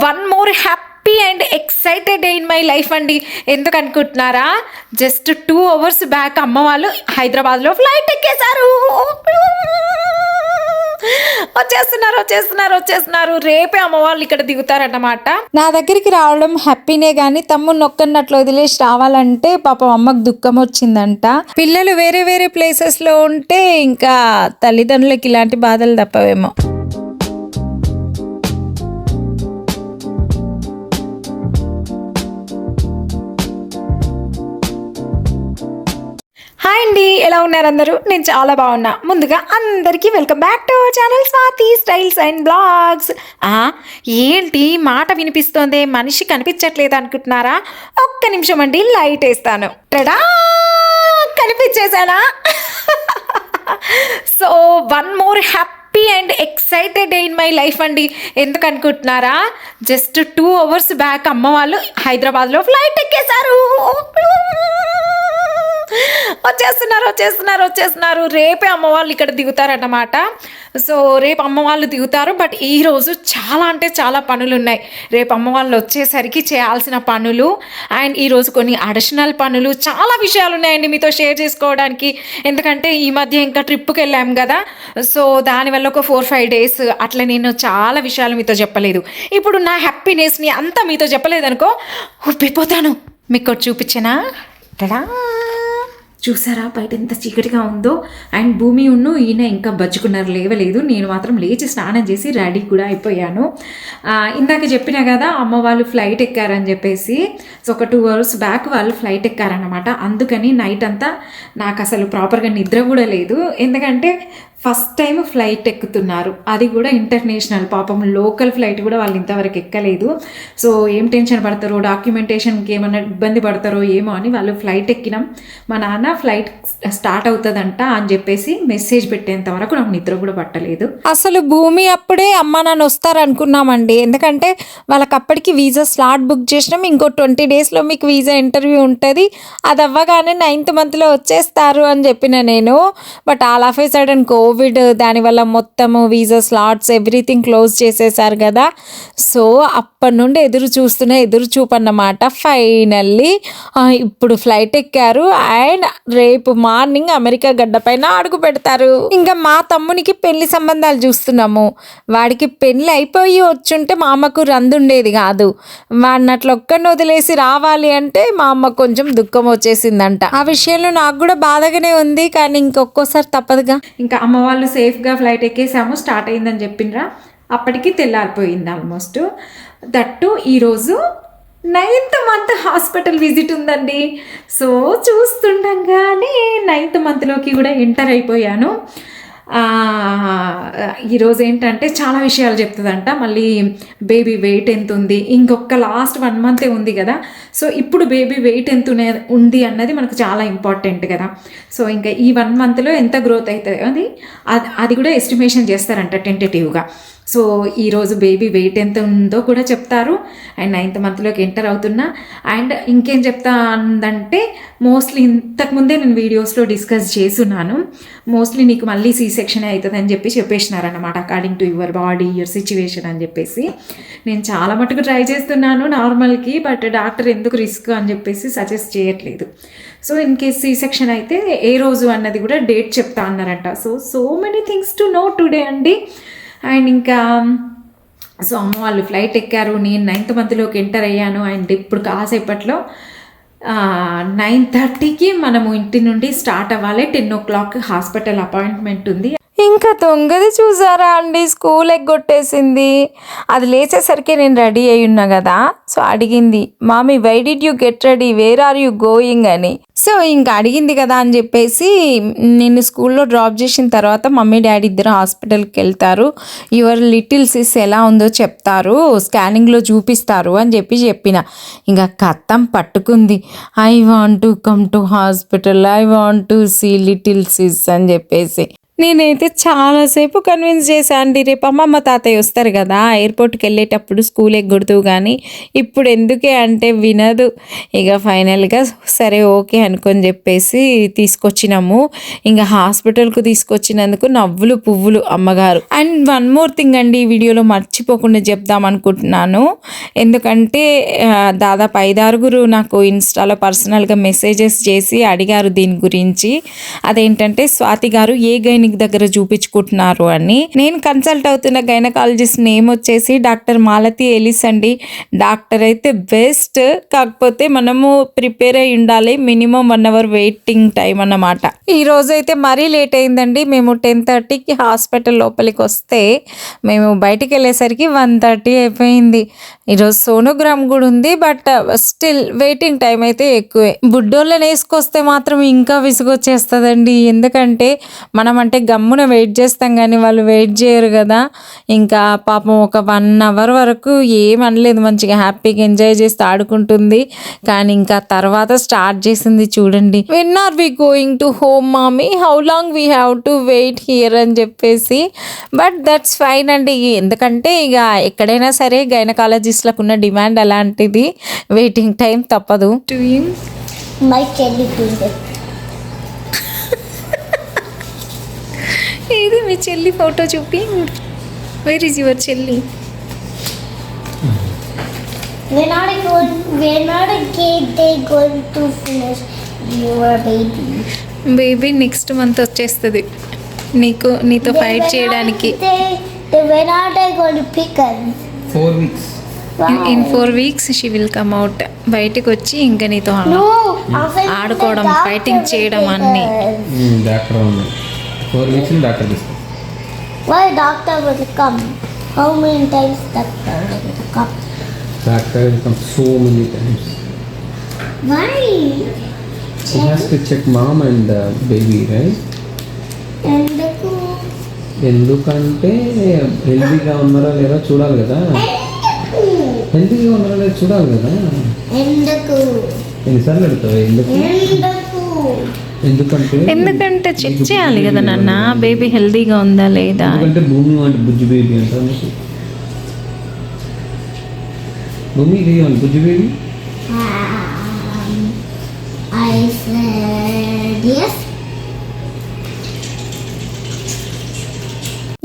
One more happy and excited day in my life అండి. ఎందుకు అనుకుంటున్నారా? జస్ట్ 2 hours బ్యాక్ అమ్మ వాళ్ళు హైదరాబాద్లో ఫ్లైట్ ఎక్కేశారు. వచ్చేస్తున్నారు. రేపే అమ్మ వాళ్ళు ఇక్కడ దిగుతారన్నమాట. నా దగ్గరికి రావడం హ్యాపీనే గానీ తమ్ముడు నొక్కన్నట్లు వదిలేసి రావాలంటే పాపం అమ్మకు దుఃఖం వచ్చిందంట. పిల్లలు వేరే వేరే ప్లేసెస్ లో ఉంటే ఇంకా తల్లిదండ్రులకి ఇలాంటి బాధలు తప్పవేమో. హాయ్ అండి, ఎలా ఉన్నారు అందరూ? నేను చాలా బాగున్నా. ముందుగా అందరికీ welcome back to our channel Swathi styles and blogs. ఏంటి మాట వినిపిస్తోంది, మనిషి కనిపించట్లేదు అనుకుంటున్నారా? ఒక్క నిమిషం అండి, లైట్ వేస్తాను. టడా, కనిపించేసానా? So one more happy and excited day in my life అండి. ఎందుకు అనుకుంటున్నారా? జస్ట్ 2 hours బ్యాక్ అమ్మ వాళ్ళు హైదరాబాద్లో ఫ్లైట్ ఎక్కేశారు. వచ్చేస్తున్నారు. రేపే అమ్మ వాళ్ళు ఇక్కడ దిగుతారన్నమాట. సో రేపు అమ్మ వాళ్ళు దిగుతారు. బట్ ఈరోజు చాలా అంటే చాలా పనులు ఉన్నాయి. రేపు అమ్మ వాళ్ళు వచ్చేసరికి చేయాల్సిన పనులు అండ్ ఈరోజు కొన్ని అడిషనల్ పనులు, చాలా విషయాలు ఉన్నాయండి మీతో షేర్ చేసుకోవడానికి. ఎందుకంటే ఈ మధ్య ఇంకా ట్రిప్కి వెళ్ళాం కదా, సో దానివల్ల ఒక 4-5 days అట్లా నేను చాలా విషయాలు మీతో చెప్పలేదు. ఇప్పుడు నా హ్యాపీనెస్ని అంతా మీతో చెప్పలేదనుకో ఉబ్బిపోతాను. మీకు చూపించనా? టడా, చూసారా బయట ఎంత చీకటిగా ఉందో? అండ్ భూమి ఈయన ఇంకా బజ్జుకున్నారు, లేవలేదు. నేను మాత్రం లేచి స్నానం చేసి రెడీ కూడా అయిపోయాను. ఇందాక చెప్పినా కదా అమ్మ వాళ్ళు ఫ్లైట్ ఎక్కారని చెప్పేసి. సో ఒక 2 hours బ్యాక్ వాళ్ళు ఫ్లైట్ ఎక్కారన్నమాట. అందుకని నైట్ అంతా నాకు అసలు ప్రాపర్గా నిద్ర కూడా లేదు. ఎందుకంటే ఫస్ట్ టైం ఫ్లైట్ ఎక్కుతున్నారు, అది కూడా ఇంటర్నేషనల్. పాపం లోకల్ ఫ్లైట్ కూడా వాళ్ళు ఇంతవరకు ఎక్కలేదు. సో ఏం టెన్షన్ పడతారో, డాక్యుమెంటేషన్కి ఏమన్నా ఇబ్బంది పడతారో ఏమో అని వాళ్ళు ఫ్లైట్ ఎక్కినాం. మా నాన్న ఫ్లైట్ స్టార్ట్ అవుతుందంట అని చెప్పేసి మెసేజ్ పెట్టేంత వరకు నాకు నిద్ర కూడా పట్టలేదు. అసలు భూమి అప్పుడే అమ్మ నాన్న వస్తారు అనుకున్నామండి. ఎందుకంటే వాళ్ళకి అప్పటికి వీసా స్లాట్ బుక్ చేసినాం. ఇంకో 20 daysలో మీకు వీసా ఇంటర్వ్యూ ఉంటుంది, అది అవ్వగానే 9th monthలో వచ్చేస్తారు అని చెప్పిన నేను. But all of A sudden Covid, దానివల్ల మొత్తము వీసా స్లాట్స్ ఎవ్రీథింగ్ క్లోజ్ చేసేసారు కదా. సో అప్పటి నుండి ఎదురు చూపు అన్నమాట. ఫైనల్లీ ఇప్పుడు ఫ్లైట్ ఎక్కారు అండ్ రేపు మార్నింగ్ అమెరికా గడ్డపైన అడుగు పెడతారు. ఇంకా మా తమ్మునికి పెళ్లి సంబంధాలు చూస్తున్నాము. వాడికి పెళ్లి అయిపోయి వచ్చుంటే మా అమ్మకు రందుండేది కాదు. వాడిని అట్లా ఒక్కడిని వదిలేసి రావాలి అంటే మా అమ్మ కొంచెం దుఃఖం వచ్చేసిందంట. ఆ విషయంలో నాకు కూడా బాధగానే ఉంది, కానీ ఇంకొక్కోసారి తప్పదుగా. ఇంకా అమ్మ వాళ్ళు సేఫ్గా ఫ్లైట్ ఎక్కేసాము, స్టార్ట్ అయిందని చెప్పిండ్రా. అప్పటికి తెల్లారిపోయింది ఆల్మోస్ట్. దట్టు ఈరోజు 9th month హాస్పిటల్ విజిట్ ఉందండి. సో చూస్తుండగానే 9th monthలోకి కూడా ఎంటర్ అయిపోయాను. ఈరోజు ఏంటంటే చాలా విషయాలు చెప్తుందంట. మళ్ళీ బేబీ వెయిట్ ఎంత ఉంది, ఇంకొక లాస్ట్ 1 month ఉంది కదా. సో ఇప్పుడు బేబీ వెయిట్ ఎంత ఉంది అన్నది మనకు చాలా ఇంపార్టెంట్ కదా. సో ఇంకా ఈ 1 monthలో ఎంత గ్రోత్ అవుతుంది అది కూడా ఎస్టిమేషన్ చేస్తారంట టెంటేటివ్గా. సో ఈరోజు బేబీ వెయిట్ ఎంత ఉందో కూడా చెప్తారు. అండ్ 9th monthలోకి ఎంటర్ అవుతున్నా. అండ్ ఇంకేం చెప్తా అందంటే, మోస్ట్లీ ఇంతకుముందే నేను వీడియోస్లో డిస్కస్ చేస్తున్నాను, మోస్ట్లీ నీకు మళ్ళీ C-section అవుతుంది అని చెప్పేసినారన్నమాట, according to your body, your situation అని చెప్పేసి. నేను చాలా మటుకు ట్రై చేస్తున్నాను నార్మల్కి, బట్ డాక్టర్ ఎందుకు రిస్క్ అని చెప్పేసి సజెస్ట్ చేయట్లేదు. సో ఇన్ కేస్ C-section అయితే ఏ రోజు అన్నది కూడా డేట్ చెప్తా అన్నారంట. So many things to know today అండి. అండ్ ఇంకా సో అమ్మ వాళ్ళు ఫ్లైట్ ఎక్కారు, నేను 9th monthలోకి ఎంటర్ అయ్యాను. అండ్ ఇప్పుడు కాసేపట్లో 9:30కి మనము ఇంటి నుండి స్టార్ట్ అవ్వాలి. 10 o'clock హాస్పిటల్ అపాయింట్మెంట్ ఉంది. ఇంకా దొంగది చూసారా అండి, స్కూల్ ఎగ్గొట్టేసింది. అది లేచేసరికి నేను రెడీ అయి ఉన్నా కదా. సో అడిగింది, mommy why did you get ready, where are you going అని. సో ఇంకా అడిగింది కదా అని చెప్పేసి నేను స్కూల్లో డ్రాప్ చేసిన తర్వాత మమ్మీ డాడీ ఇద్దరు హాస్పిటల్కి వెళ్తారు, యువర్ లిటిల్ సిస్ ఎలా ఉందో చెప్తారు, స్కానింగ్లో చూపిస్తారు అని చెప్పిన. ఇంకా కత్తం పట్టుకుంది. I want to come to hospital, I want to see little sis అని చెప్పేసి. నేనైతే చాలాసేపు కన్విన్స్ చేశాను అండి. రేపు అమ్మమ్మ తాతయ్య వస్తారు కదా ఎయిర్పోర్ట్కి వెళ్ళేటప్పుడు స్కూల్ ఎగ్గొడుతూ కానీ ఇప్పుడు ఎందుకే అంటే వినదు. ఇక ఫైనల్గా సరే ఓకే అనుకొని చెప్పేసి తీసుకొచ్చినాము. ఇంకా హాస్పిటల్కు తీసుకొచ్చినందుకు నవ్వులు పువ్వులు అమ్మగారు. అండ్ వన్ మోర్ థింగ్ అండి, ఈ వీడియోలో మర్చిపోకుండా చెప్దాం అనుకుంటున్నాను. ఎందుకంటే దాదాపు 5-6 నాకు ఇన్స్టాలో పర్సనల్గా మెసేజెస్ చేసి అడిగారు దీని గురించి. అదేంటంటే స్వాతి గారు ఏ గైనిక్ దగ్గర చూపించుకుంటున్నారు అని. నేను కన్సల్ట్ అవుతున్న గైనకాలజిస్ట్ నేమ్ వచ్చేసి డాక్టర్ మాలతి ఎలిస్ అండి. డాక్టర్ అయితే బెస్ట్, కాకపోతే మనము ప్రిపేర్ అయి ఉండాలి. మినిమం 1 అవర్ వెయిటింగ్ టైం అన్నమాట. ఈ రోజు అయితే మరీ లేట్ అయిందండి. మేము 10:30కి హాస్పిటల్ లోపలికి వస్తే మేము బయటికి వెళ్ళేసరికి 1:30 అయిపోయింది. ఈరోజు సోనోగ్రామ్ కూడా ఉంది, బట్ స్టిల్ వెయిటింగ్ టైం అయితే ఎక్కువే. బుడ్డోళ్ళని వేసుకొస్తే మాత్రం ఇంకా విసుగొచ్చేస్తుందండి. ఎందుకంటే మనం అంటే గమ్మున వెయిట్ చేస్తాం కానీ వాళ్ళు వెయిట్ చేయరు కదా. ఇంకా పాపం ఒక 1 అవర్ వరకు ఏం అనలేదు, మంచిగా హ్యాపీగా ఎంజాయ్ చేస్తూ ఆడుకుంటుంది. కానీ ఇంకా తర్వాత స్టార్ట్ చేసింది చూడండి, when are we going to home mommy, how long we have to wait here అని చెప్పేసి. బట్ దట్స్ ఫైన్ అండి, ఎందుకంటే ఇక ఎక్కడైనా సరే గైనకాలజిస్ట్లకు ఉన్న డిమాండ్ అలాంటిది, వెయిటింగ్ టైం తప్పదు. My jelly finger. ఇది మీ చెల్లి ఫోటో చూపి. వేర్ ఈజ్ యువర్ చెల్లి? When are they going to finish your baby? Baby next month వచ్చేస్తుంది నీతో ఫైట్ చేయడానికి. When are they going to pick her? 4 weeks. In 4 weeks she will come out. బయటకు వచ్చి ఇంకా నీతో No, after ఆడుకోవడం, the doctor fighting will చేయడం pick అన్నీ. her. డాక్టర్ ఉన్నాయి 4 weeks డాక్టర్ తీసుకో. Why doctor will come? How many times doctor will come? Doctor will come so many times. Why? He has to check mom and baby, right? ఎందుకు? ఎందుకంటే హెల్తీగా ఉన్నారా లేదా చూడాలి కదా. హెల్తీగా ఉన్నారా లేదా చూడాలి కదా. ఎందుకు? ఎన్నిసార్లు అడుగుతావు ఎందుకు? ఎందుకంటే చెక్ చేయాలి కదా నాన్న, బేబీ హెల్తీగా ఉందా లేదా. ఎందుకంటే భూమి అంటే బుజ్జి బేబీ అంటారు. భూమి ఇది బుజ్జి baby. I said yes.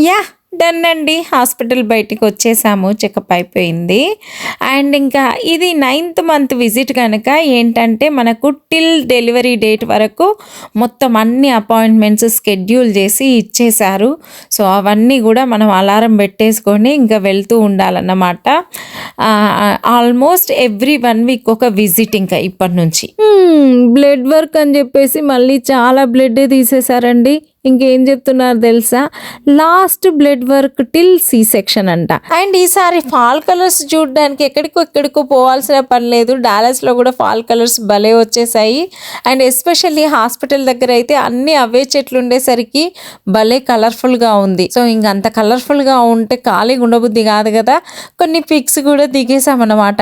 Yeah done అండి. హాస్పిటల్ బయటికి వచ్చేసాము, చెకప్ అయిపోయింది. అండ్ ఇంకా ఇది 9th మంత్ విజిట్ కనుక ఏంటంటే మనకు టిల్ డెలివరీ డేట్ వరకు మొత్తం అన్ని అపాయింట్మెంట్స్ షెడ్యూల్ చేసి ఇచ్చేశారు. సో అవన్నీ కూడా మనం అలారం పెట్టేసుకొని ఇంకా వెళ్తూ ఉండాలన్నమాట. ఆల్మోస్ట్ ఎవ్రీ 1 వీక్ ఒక విజిట్ ఇంకా ఇప్పటి నుంచి. బ్లడ్ వర్క్ అని చెప్పేసి మళ్ళీ చాలా బ్లడ్ తీసేశారండి. ఇంకేం చెప్తున్నారు తెలుసా, last blood work till C section అంట. అండ్ ఈసారి ఫాల్ కలర్స్ చూడడానికి ఎక్కడికో పోవాల్సిన పని లేదు. డాలస్లో కూడా ఫాల్ కలర్స్ భలే వచ్చేసాయి. అండ్ ఎస్పెషల్లీ హాస్పిటల్ దగ్గర అయితే అన్ని అవే చెట్లు ఉండేసరికి భలే కలర్ఫుల్గా ఉంది. సో ఇంక అంత కలర్ఫుల్గా ఉంటే ఖాళీగా ఉండబుద్ధి కాదు కదా. కొన్ని పిక్స్ కూడా దిగేసామన్నమాట.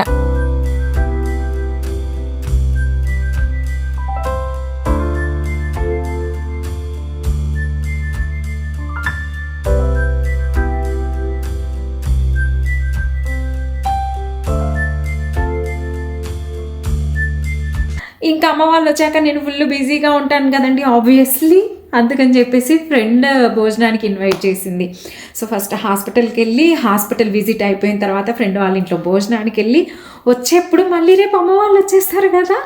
ఇంకా అమ్మ వాళ్ళు వచ్చాక నేను ఫుల్ బిజీగా ఉంటాను కదండి ఆబ్వియస్లీ. అందుకని చెప్పేసి ఫ్రెండ్ భోజనానికి ఇన్వైట్ చేసింది. సో ఫస్ట్ హాస్పిటల్కి వెళ్ళి హాస్పిటల్ విజిట్ అయిపోయిన తర్వాత ఫ్రెండ్ వాళ్ళ ఇంట్లో భోజనానికి వెళ్ళి వచ్చేప్పుడు మళ్ళీ రేపు అమ్మ వాళ్ళు వచ్చేస్తారు కదా,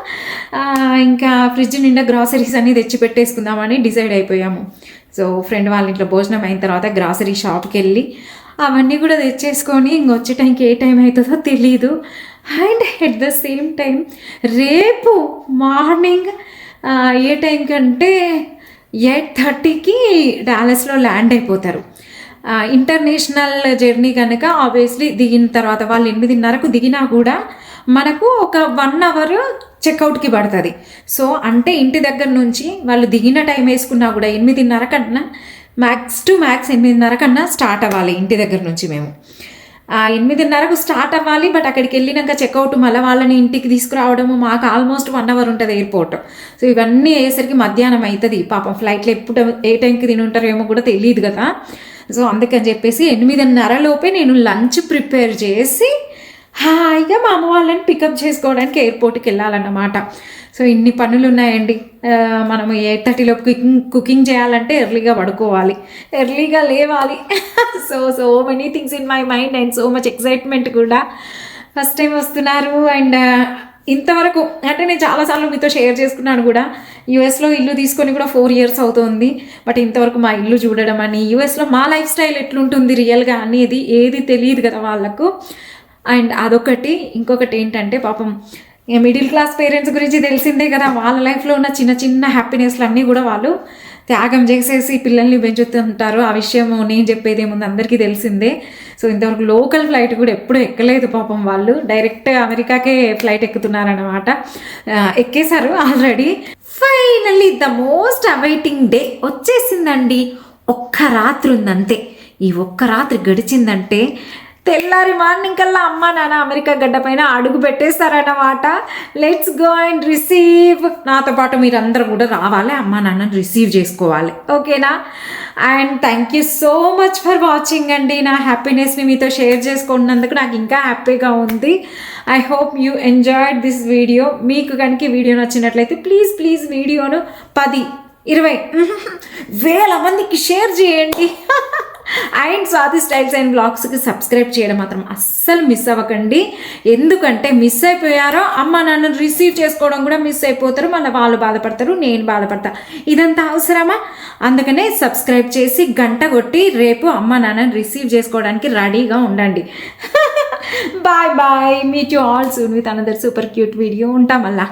ఇంకా ఫ్రిడ్జ్ నిండా గ్రాసరీస్ అన్నీ తెచ్చి పెట్టేసుకుందామని డిసైడ్ అయిపోయాము. సో ఫ్రెండ్ వాళ్ళ ఇంట్లో భోజనం అయిన తర్వాత గ్రాసరీ షాప్కి వెళ్ళి అవన్నీ కూడా తెచ్చేసుకొని ఇంకొచ్చే టైంకి ఏ టైం అవుతుందో తెలీదు. And at the same time రేపు మార్నింగ్ ఏ టైం కంటే 8:30కి డాలస్లో ల్యాండ్ అయిపోతారు. ఇంటర్నేషనల్ జర్నీ కనుక ఆబ్వియస్లీ దిగిన తర్వాత వాళ్ళు 8:30కు దిగినా కూడా మనకు ఒక 1 అవర్ చెక్అవుట్కి పడుతుంది. సో అంటే ఇంటి దగ్గర నుంచి వాళ్ళు దిగిన టైం వేసుకున్నా కూడా 8:30 కన్నా మ్యాక్స్ టు మ్యాక్స్ 8:30 కన్నా స్టార్ట్ అవ్వాలి ఇంటి దగ్గర నుంచి మేము. 8:30కు స్టార్ట్ అవ్వాలి. బట్ అక్కడికి వెళ్ళినాక చెక్అవుట్ మళ్ళీ వాళ్ళని ఇంటికి తీసుకురావడము మాకు ఆల్మోస్ట్ 1 అవర్ ఉంటుంది ఎయిర్పోర్ట్. సో ఇవన్నీ అయ్యేసరికి మధ్యాహ్నం అవుతుంది. పాపం ఫ్లైట్లో ఎప్పుడు ఏ టైంకి తిని ఉంటారో ఏమో కూడా తెలియదు కదా. సో అందుకని చెప్పేసి 8:30 లోపే నేను లంచ్ ప్రిపేర్ చేసి హాయిగా మా అమ్మ వాళ్ళని పికప్ చేసుకోవడానికి ఎయిర్పోర్ట్కి వెళ్ళాలన్నమాట. సో ఇన్ని పనులు ఉన్నాయండి. మనము 8:30 లోపు కుకింగ్ చేయాలంటే ఎర్లీగా పడుకోవాలి, ఎర్లీగా లేవాలి. So many things in my mind and so much excitement కూడా. ఫస్ట్ టైం వస్తున్నారు అండ్ ఇంతవరకు అంటే నేను చాలాసార్లు మీతో షేర్ చేసుకున్నాను కూడా. యూఎస్లో ఇల్లు తీసుకొని కూడా 4 years అవుతుంది. బట్ ఇంతవరకు మా ఇల్లు చూడడం అని, యూఎస్లో మా లైఫ్ స్టైల్ ఎట్లుంటుంది రియల్గా అనేది ఏది తెలియదు కదా వాళ్ళకు. అండ్ అదొకటి. ఇంకొకటి ఏంటంటే పాపం మిడిల్ క్లాస్ పేరెంట్స్ గురించి తెలిసిందే కదా. వాళ్ళ లైఫ్లో ఉన్న చిన్న చిన్న హ్యాపీనెస్లు అన్నీ కూడా వాళ్ళు త్యాగం చేసేసి పిల్లల్ని పెంచుతుంటారు. ఆ విషయం నేను చెప్పేది ఏముంది అందరికీ తెలిసిందే. సో ఇంతవరకు లోకల్ ఫ్లైట్ కూడా ఎప్పుడూ ఎక్కలేదు పాపం వాళ్ళు. డైరెక్ట్ అమెరికాకే ఫ్లైట్ ఎక్కుతున్నారనమాట. ఎక్కేశారు already. Finally the most awaiting day వచ్చేసిందండి. ఒక్క రాత్రి ఉందంతే. ఈ ఒక్క రాత్రి గడిచిందంటే తెల్లారి మార్నింగ్ కల్లా అమ్మ నాన్న అమెరికా గడ్డ పైన అడుగు పెట్టేస్తారన్నమాట. Let's go and receive. నాతో పాటు మీరందరూ కూడా రావాలి, అమ్మ నాన్నని రిసీవ్ చేసుకోవాలి. ఓకేనా? And thank you so much for watching అండి. నా హ్యాపీనెస్ని మీతో షేర్ చేసుకున్నందుకు నాకు ఇంకా హ్యాపీగా ఉంది. I hope you enjoyed this video. మీకు కనుక ఈ వీడియో నచ్చినట్లయితే ప్లీజ్ వీడియోను 10,000 మందికి షేర్ చేయండి. అండ్ స్వాతి స్టైల్స్ అండ్ బ్లాగ్స్కి సబ్స్క్రైబ్ చేయడం మాత్రం అస్సలు మిస్ అవ్వకండి. ఎందుకంటే మిస్ అయిపోయారో అమ్మ నాన్నను రిసీవ్ చేసుకోవడం కూడా మిస్ అయిపోతారు. మళ్ళీ వాళ్ళు బాధపడతారు, నేను బాధపడతా. ఇదంతా అవసరమా? అందుకనే సబ్స్క్రైబ్ చేసి గంట కొట్టి రేపు అమ్మ నాన్నని రిసీవ్ చేసుకోవడానికి రెడీగా ఉండండి. Bye meet you all soon with another super cute video. ఉంటాం మళ్ళా.